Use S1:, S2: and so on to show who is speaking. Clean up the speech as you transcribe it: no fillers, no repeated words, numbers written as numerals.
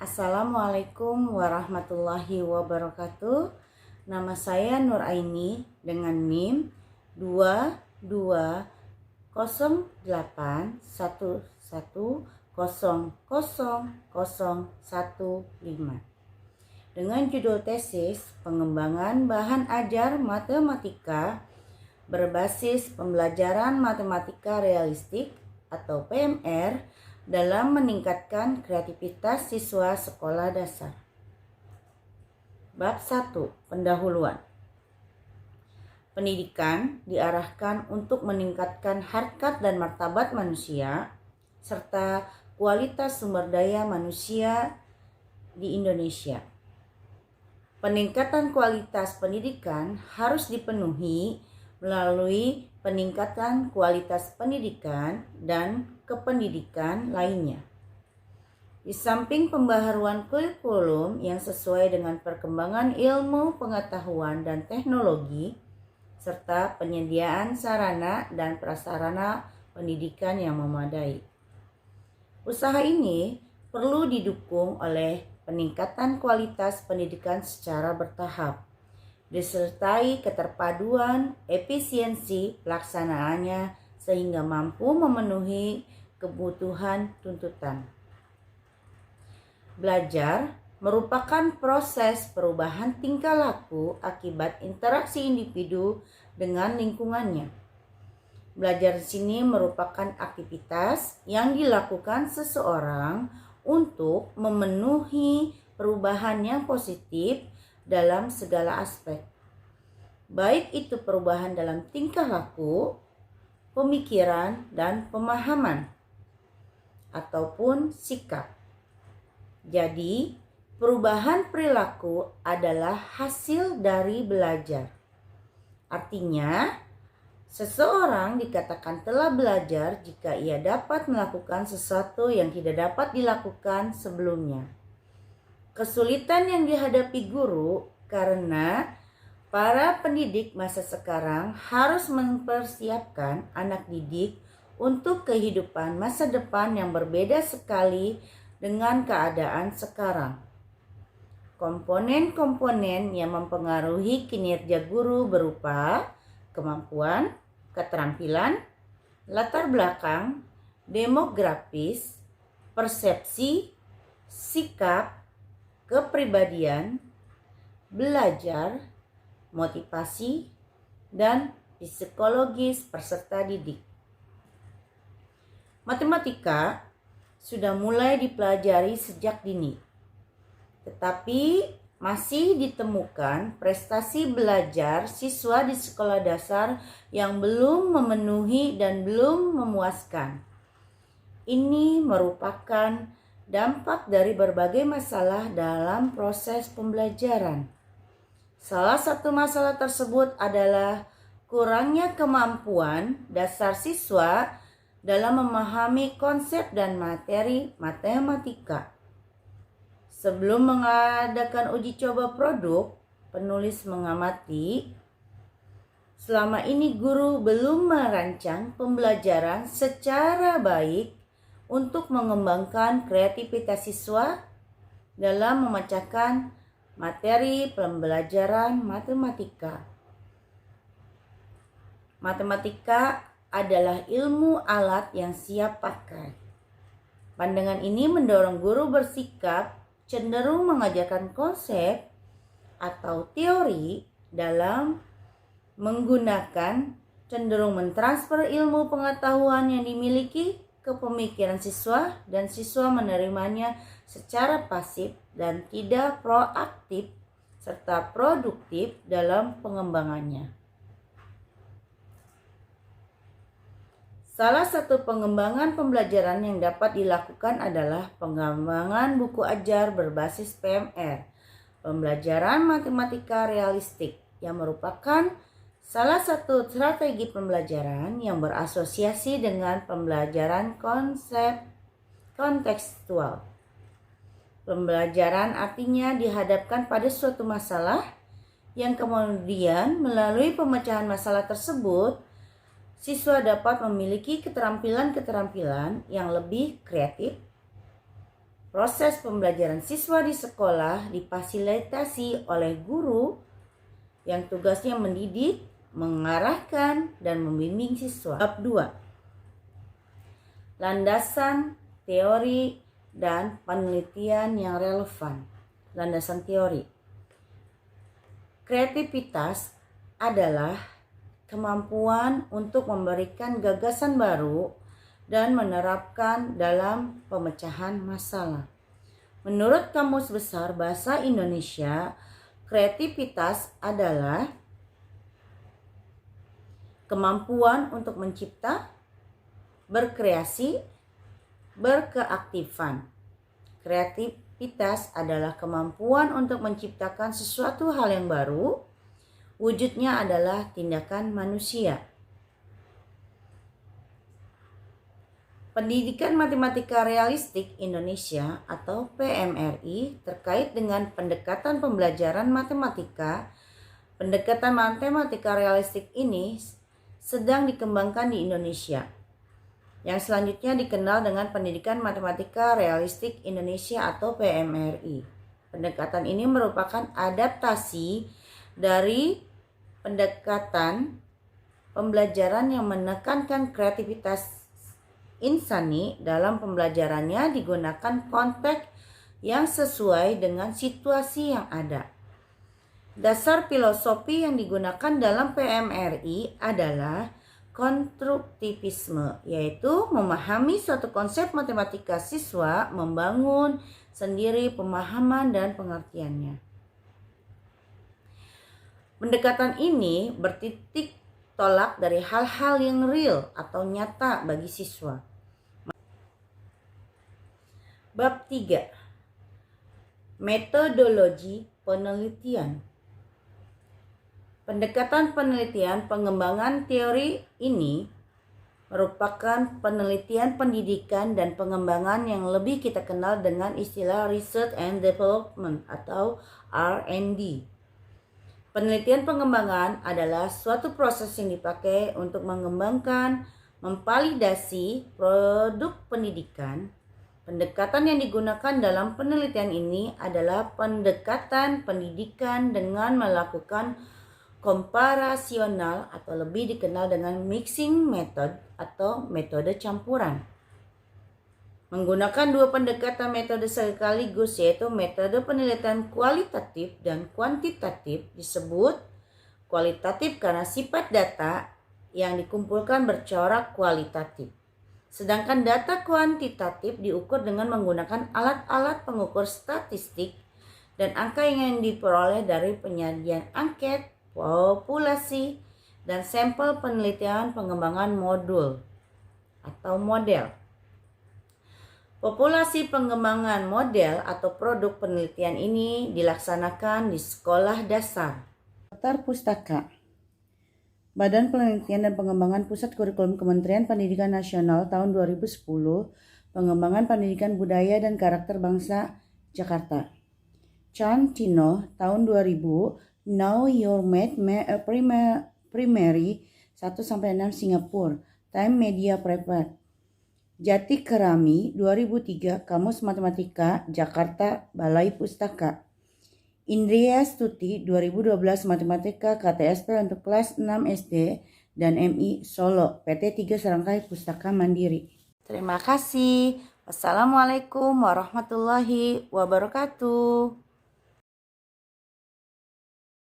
S1: Assalamualaikum warahmatullahi wabarakatuh. Nama saya Nur Aini dengan NIM 2208110015 dengan judul tesis pengembangan bahan ajar matematika berbasis pembelajaran matematika realistik atau PMR dalam meningkatkan kreativitas siswa sekolah dasar. Bab 1. Pendahuluan. Pendidikan diarahkan untuk meningkatkan harkat dan martabat manusia serta kualitas sumber daya manusia di Indonesia. Peningkatan kualitas pendidikan harus dipenuhi melalui peningkatan kualitas pendidikan dan kependidikan lainnya. Di samping pembaharuan kurikulum yang sesuai dengan perkembangan ilmu, pengetahuan, dan teknologi, serta penyediaan sarana dan prasarana pendidikan yang memadai. Usaha ini perlu didukung oleh peningkatan kualitas pendidikan secara bertahap, disertai keterpaduan efisiensi pelaksanaannya sehingga mampu memenuhi kebutuhan tuntutan. Belajar merupakan proses perubahan tingkah laku akibat interaksi individu dengan lingkungannya. Belajar di sini merupakan aktivitas yang dilakukan seseorang untuk memenuhi perubahan yang positif dalam segala aspek, baik itu perubahan dalam tingkah laku, pemikiran, dan pemahaman, ataupun sikap. Jadi, perubahan perilaku adalah hasil dari belajar. Artinya, seseorang dikatakan telah belajar jika ia dapat melakukan sesuatu yang tidak dapat dilakukan sebelumnya. Kesulitan yang dihadapi guru karena para pendidik masa sekarang harus mempersiapkan anak didik untuk kehidupan masa depan yang berbeda sekali dengan keadaan sekarang. Komponen-komponen yang mempengaruhi kinerja guru berupa kemampuan, keterampilan, latar belakang, demografis, persepsi, sikap, kepribadian, belajar, motivasi, dan psikologis peserta didik. Matematika sudah mulai dipelajari sejak dini, tetapi masih ditemukan prestasi belajar siswa di sekolah dasar yang belum memenuhi dan belum memuaskan. Ini merupakan dampak dari berbagai masalah dalam proses pembelajaran. Salah satu masalah tersebut adalah kurangnya kemampuan dasar siswa dalam memahami konsep dan materi matematika. Sebelum mengadakan uji coba produk, penulis mengamati selama ini guru belum merancang pembelajaran secara baik untuk mengembangkan kreativitas siswa dalam memecahkan materi pembelajaran matematika. Matematika adalah ilmu alat yang siap pakai. Pandangan ini mendorong guru bersikap cenderung mengajarkan konsep atau teori dalam menggunakan cenderung mentransfer ilmu pengetahuan yang dimiliki ke pemikiran siswa dan siswa menerimanya secara pasif dan tidak proaktif serta produktif dalam pengembangannya. Salah satu pengembangan pembelajaran yang dapat dilakukan adalah pengembangan buku ajar berbasis PMR, pembelajaran matematika realistik, yang merupakan salah satu strategi pembelajaran yang berasosiasi dengan pembelajaran konsep kontekstual. Pembelajaran artinya dihadapkan pada suatu masalah yang kemudian melalui pemecahan masalah tersebut, siswa dapat memiliki keterampilan-keterampilan yang lebih kreatif, Proses pembelajaran siswa di sekolah difasilitasi oleh guru yang tugasnya mendidik, mengarahkan, dan membimbing siswa. Bab 2. Landasan teori dan penelitian yang relevan. Landasan teori. Kreativitas adalah kemampuan untuk memberikan gagasan baru dan menerapkan dalam pemecahan masalah. Menurut Kamus Besar Bahasa Indonesia, kreativitas adalah kemampuan untuk mencipta, berkreasi, berkeaktifan. Kreativitas adalah kemampuan untuk menciptakan sesuatu hal yang baru. Wujudnya adalah tindakan manusia. Pendidikan Matematika Realistik Indonesia atau PMRI terkait dengan pendekatan pembelajaran matematika. Pendekatan matematika realistik ini sedang dikembangkan di Indonesia. Yang selanjutnya dikenal dengan Pendidikan Matematika Realistik Indonesia atau PMRI. Pendekatan ini merupakan adaptasi dari pendekatan pembelajaran yang menekankan kreativitas insani dalam pembelajarannya, digunakan konteks yang sesuai dengan situasi yang ada. Dasar filosofi yang digunakan dalam PMRI adalah konstruktivisme, yaitu memahami suatu konsep matematika siswa membangun sendiri pemahaman dan pengertiannya. Pendekatan ini bertitik tolak dari hal-hal yang real atau nyata bagi siswa. Bab 3. Metodologi penelitian. Pendekatan penelitian pengembangan teori ini merupakan penelitian pendidikan dan pengembangan yang lebih kita kenal dengan istilah Research and Development atau R&D. Penelitian pengembangan adalah suatu proses yang dipakai untuk mengembangkan, memvalidasi produk pendidikan. Pendekatan yang digunakan dalam penelitian ini adalah pendekatan pendidikan dengan melakukan komparasional atau lebih dikenal dengan mixing method atau metode campuran. Menggunakan dua pendekatan metode sekaligus, yaitu metode penelitian kualitatif dan kuantitatif. Disebut kualitatif karena sifat data yang dikumpulkan bercorak kualitatif. Sedangkan data kuantitatif diukur dengan menggunakan alat-alat pengukur statistik dan angka yang diperoleh dari penyajian angket, populasi, dan sampel penelitian pengembangan modul atau model. Populasi pengembangan model atau produk penelitian ini dilaksanakan di sekolah dasar. Daftar pustaka. Badan Penelitian dan Pengembangan Pusat Kurikulum Kementerian Pendidikan Nasional tahun 2010, Pengembangan Pendidikan Budaya dan Karakter Bangsa, Jakarta. Chan Tino tahun 2000, Know Your Math Primary 1-6 Singapura, Time Media Prepare. Jati Kerami 2003, Kamus Matematika, Jakarta, Balai Pustaka. Indria Stuti 2012, Matematika KTSP untuk kelas 6 SD dan MI Solo, PT 3 Serangkai Pustaka Mandiri. Terima kasih. Wassalamualaikum warahmatullahi wabarakatuh.